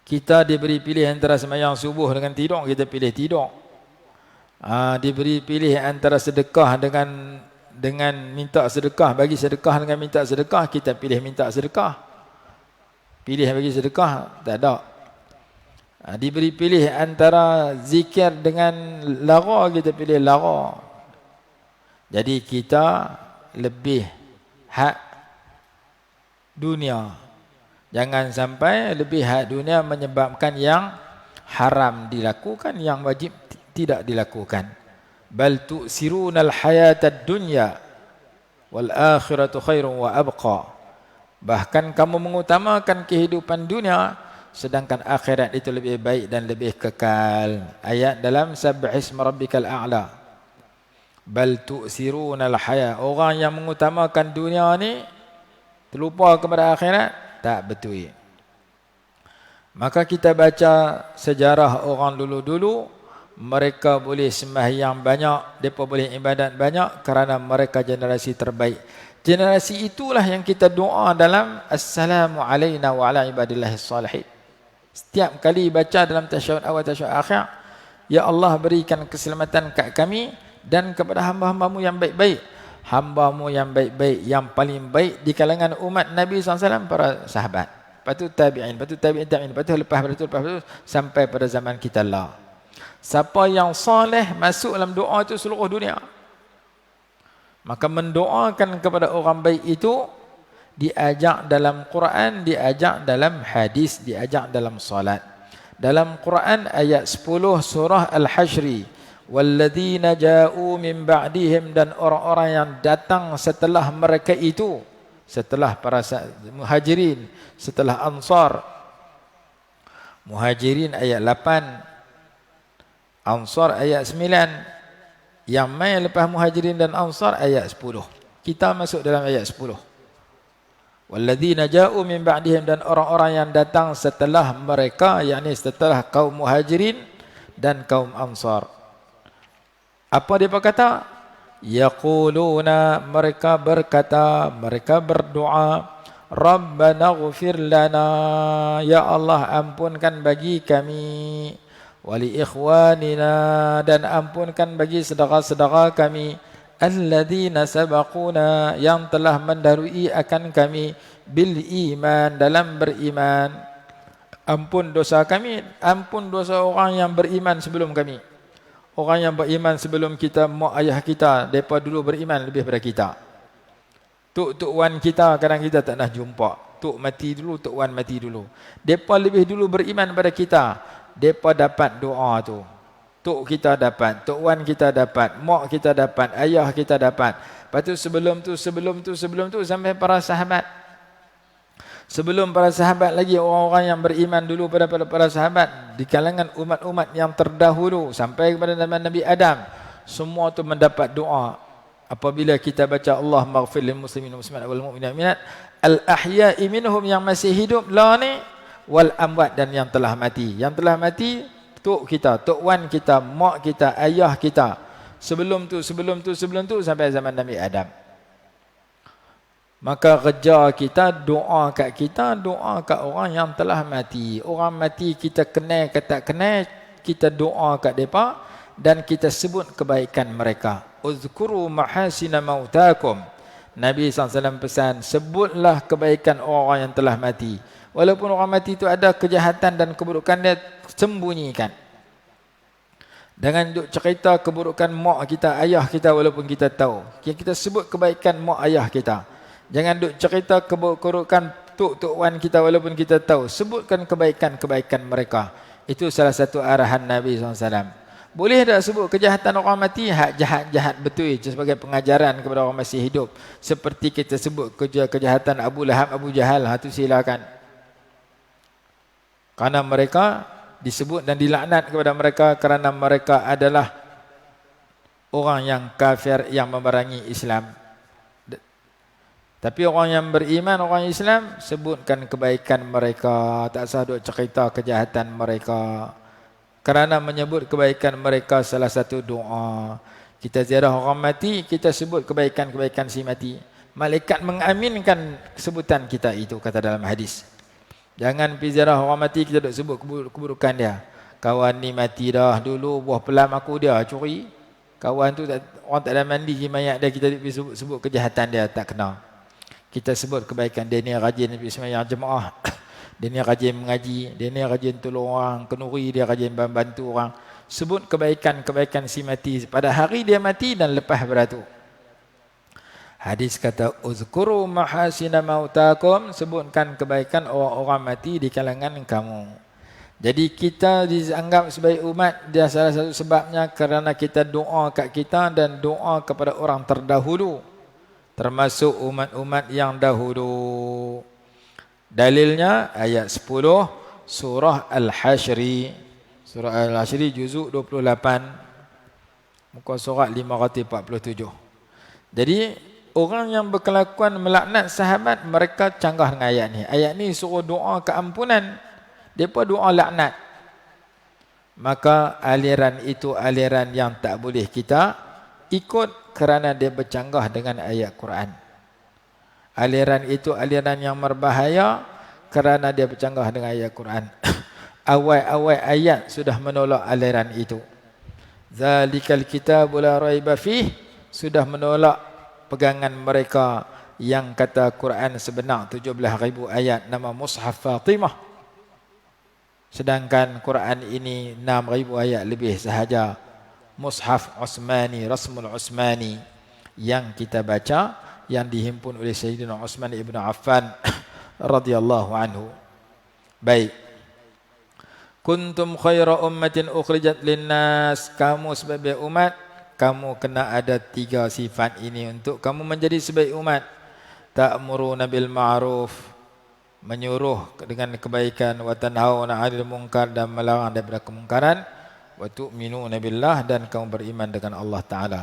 Kita diberi pilih antara sembahyang subuh dengan tidur, kita pilih tidur. Diberi pilih antara sedekah dengan minta sedekah, bagi sedekah dengan minta sedekah, kita pilih minta sedekah. Pilih bagi sedekah, tak ada. Diberi pilih antara zikir dengan lara, kita pilih lara. Jadi kita lebih hak dunia. Jangan sampai lebih hak dunia menyebabkan yang haram dilakukan, yang wajib tidak dilakukan. Bal tu'sirunal hayatad dunya wal akhiratu khairun wa abqa. Bahkan kamu mengutamakan kehidupan dunia, sedangkan akhirat itu lebih baik dan lebih kekal. Ayat dalam Sabbihisma rabbikal a'la. Bal tu'sirunal haya. Orang yang mengutamakan dunia ni terlupa kepada akhirat, tak betul. Maka kita baca sejarah orang dulu-dulu, mereka boleh sembahyang banyak, mereka boleh ibadat banyak kerana mereka generasi terbaik. Generasi itulah yang kita doa dalam Assalamu alayna wa ala ibadillahis salihin. Setiap kali baca dalam tasyahud awal, tasyahud akhir, ya Allah berikan keselamatan kat kami dan kepada hamba-hambamu yang baik-baik. Hamba-Mu yang baik-baik, yang paling baik di kalangan umat Nabi SAW, para sahabat. Lepas tu tabi'in, lepas tu tabi'in, lepas tu lepas itu sampai pada zaman kita lah. Siapa yang soleh masuk dalam doa itu seluruh dunia. Maka mendoakan kepada orang baik itu diajak dalam Quran, diajak dalam hadis, diajak dalam salat. Dalam Quran ayat 10 surah Al-Hasyr, walladzina ja'u min ba'dihim, dan orang-orang yang datang setelah mereka itu, setelah para muhajirin, setelah ansar. Muhajirin ayat 8, Ansar ayat 9, yang main lepas Muhajirin dan Ansar ayat 10. Kita masuk dalam ayat 10. Walladzina ja'u min ba'dihim, dan orang-orang yang datang setelah mereka, yakni setelah kaum Muhajirin dan kaum Ansar. Apa dia berkata? Yaquluna, mereka berkata, mereka berdoa, Rabbana ighfir lana, ya Allah ampunkan bagi kami, wali ikhwanina, dan ampunkan bagi saudara-saudara kami, alladzina sabaquna, yang telah mendahului akan kami, bil iman, dalam beriman. Ampun dosa kami, ampun dosa orang yang beriman sebelum kami. Orang yang beriman sebelum kita, mak ayah kita, mereka dulu beriman lebih daripada kita. Tok wan kita kadang kita tak nak jumpa. Tok mati dulu, tok wan mati dulu. Mereka lebih dulu beriman daripada kita. Mereka dapat doa tu. Tok kita dapat, tok wan kita dapat, mak kita dapat, ayah kita dapat. Lepas tu sebelum tu sampai para sahabat. Sebelum para sahabat lagi, orang-orang yang beriman dulu pada para sahabat, di kalangan umat-umat yang terdahulu sampai kepada Nabi Adam, semua tu mendapat doa. Apabila kita baca Allah maghfir lil muslimin wal muslimat wal mu'minat minat al ahya'i minhum, yang masih hidup lah ni, wal amwat, dan yang telah mati. Yang telah mati, tok kita, tok wan kita, mak kita, ayah kita. Sebelum tu sampai zaman Nabi Adam. Maka kerja kita, doa kat kita, doa kat orang yang telah mati. Orang mati kita kenal ke tak kenal, kita doa kat mereka dan kita sebut kebaikan mereka. Uzkuru mahasina mautakum. Nabi SAW pesan, sebutlah kebaikan orang yang telah mati. Walaupun orang mati itu ada kejahatan dan keburukan, dia sembunyikan. Jangan duk cerita keburukan mak kita, ayah kita walaupun kita tahu. Kita sebut kebaikan mak ayah kita. Jangan duk cerita keburukan tok wan kita walaupun kita tahu. Sebutkan kebaikan-kebaikan mereka. Itu salah satu arahan Nabi SAW. Boleh tak sebut kejahatan orang mati? Hak jahat-jahat betul sebagai pengajaran kepada orang masih hidup. Seperti kita sebut kejahatan Abu Lahab, Abu Jahal. Itu silakan. Karena mereka disebut dan dilaknat kepada mereka kerana mereka adalah orang yang kafir yang memerangi Islam. Tapi orang yang beriman, orang Islam, sebutkan kebaikan mereka, tak usah duk cerita kejahatan mereka. Kerana menyebut kebaikan mereka salah satu doa. Kita ziarah orang mati, kita sebut kebaikan-kebaikan si mati. Malaikat mengaminkan sebutan kita itu, kata dalam hadis. Jangan pergi ziarah orang mati, kita duk sebut keburukan dia. Kawan ni mati dah dulu, buah pelam aku dia curi. Kawan tu orang tak ada mandi mayat dia, kita pergi sebut kejahatan dia, tak kenal. Kita sebut kebaikan dia ni rajin pergi sembahyang jemaah. Dia ni rajin mengaji, dia ni rajin tolong orang, kenuri dia rajin bantu orang. Sebut kebaikan-kebaikan si mati pada hari dia mati dan lepas beratu. Hadis kata uzkuru mahasina mautakum, sebutkan kebaikan orang-orang mati di kalangan kamu. Jadi kita dianggap sebagai umat, dia salah satu sebabnya kerana kita doa kat kita dan doa kepada orang terdahulu, termasuk umat-umat yang dahulu. Dalilnya ayat 10 surah Al-Hasyri. Surah Al-Hasyri juzuk 28 muka surat 547. Jadi orang yang berkelakuan melaknat sahabat, mereka canggah dengan ayat ni. Ayat ni suruh doa keampunan, depa doa laknat. Maka aliran itu aliran yang tak boleh kita ikut kerana dia bercanggah dengan ayat Quran. Aliran itu aliran yang berbahaya kerana dia bercanggah dengan ayat Quran. Awal-awal ayat sudah menolak aliran itu. Zalikal kitabul la raiba fih, sudah menolak pegangan mereka yang kata Quran sebenar 17,000 ayat nama Mushaf Fatimah. Sedangkan Quran ini 6,000 ayat lebih sahaja. Mushaf Utsmani, Rasmul Utsmani yang kita baca, yang dihimpun oleh Sayyidina Utsman ibn Affan radhiyallahu anhu. Baik. Kuntum khaira ummatin ukhrijat linnas, kamu sebagai umat, kamu kena ada 3 sifat ini untuk kamu menjadi sebaik umat. Ta'muruna bil ma'ruf, menyuruh dengan kebaikan, wa tanhauna 'anil munkar, dan melarang daripada kemungkaran, wa tu'minuna billah, dan kamu beriman dengan Allah Taala.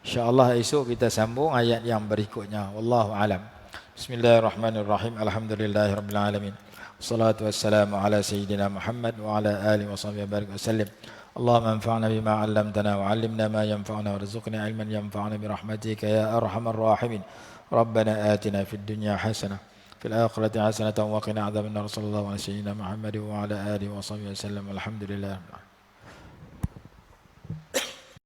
InsyaAllah esok kita sambung ayat yang berikutnya. Wallahu alam. Bismillahirrahmanirrahim. Alhamdulillahirabbil alamin. Wassalatu wassalamu ala sayyidina Muhammad wa ala alihi wa sahbihi barik wasallim. Allahumma anfa'na bima 'allamtana wa 'allimna ma yanfa'una warzuqna 'ilman yanfa'una bi rahmatika ya arhamar rahimin. Rabbana atina fid dunya hasanah fil akhirati hasanatan wa qina adzabannar. Sallallahu alaihi wa sallam Muhammad wa ala alihi wa sahbihi wasallam. Alhamdulillah.